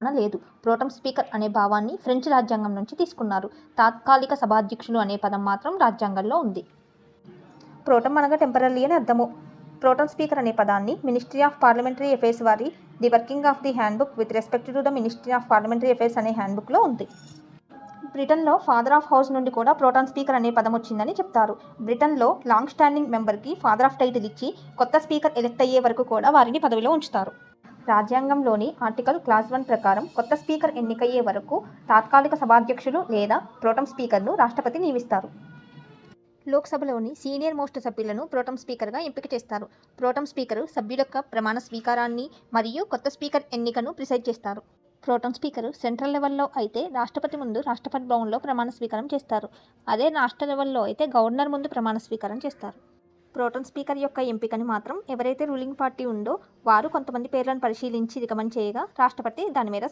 లేదు. Pro tem speaker అనే భావాన్ని ఫ్రెంచ్ రాజ్యాంగం నుంచి తీసుకున్నారు. తాత్కాలిక సభాధ్యక్షులు అనే పదం మాత్రం రాజ్యాంగంలో ఉంది. ప్రోటెం అనగా టెంపరరీ అని అర్థము. ప్రోటెం స్పీకర్ అనే పదాన్ని మినిస్ట్రీ ఆఫ్ పార్లమెంటరీ అఫైర్స్ వారి the working of the handbook with respect to the ministry of parliamentary affairs అనే హ్యాండ్బుక్లో ఉంది. బ్రిటన్లో ఫాదర్ ఆఫ్ హౌస్ నుండి కూడా ప్రోటెం స్పీకర్ అనే పదం వచ్చిందని చెప్తారు. బ్రిటన్లో లాంగ్ స్టాండింగ్ మెంబర్కి ఫాదర్ ఆఫ్ టైటిల్ ఇచ్చి కొత్త స్పీకర్ ఎలెక్ట్ అయ్యే వరకు కూడా వారిని పదవిలో ఉంచుతారు. రాజ్యాంగంలోని ఆర్టికల్ క్లాజ్ 1 ప్రకారం కొత్త స్పీకర్ ఎన్నికయ్యే వరకు తాత్కాలిక సభాధ్యక్షులు లేదా ప్రోటెం స్పీకర్ను రాష్ట్రపతి నియమిస్తారు. లోక్సభలోని సీనియర్ మోస్ట్ సభ్యులను ప్రోటెం స్పీకర్గా ఎంపిక చేస్తారు. ప్రోటెం స్పీకరు సభ్యుల యొక్క ప్రమాణ స్వీకారాన్ని మరియు కొత్త స్పీకర్ ఎన్నికను ప్రిసైడ్ చేస్తారు. ప్రోటెం స్పీకరు సెంట్రల్ లెవెల్లో అయితే రాష్ట్రపతి ముందు రాష్ట్రపతి భవన్లో ప్రమాణ స్వీకారం చేస్తారు. అదే రాష్ట్ర లెవెల్లో అయితే గవర్నర్ ముందు ప్రమాణ స్వీకారం చేస్తారు. ప్రోటెం స్పీకర్ యొక్క ఎంపికని మాత్రం ఎవరైతే రూలింగ్ పార్టీ ఉందో వారు కొంతమంది పేర్లను పరిశీలించి రికమెండ్ చేయగా రాష్ట్రపతి దాని మీద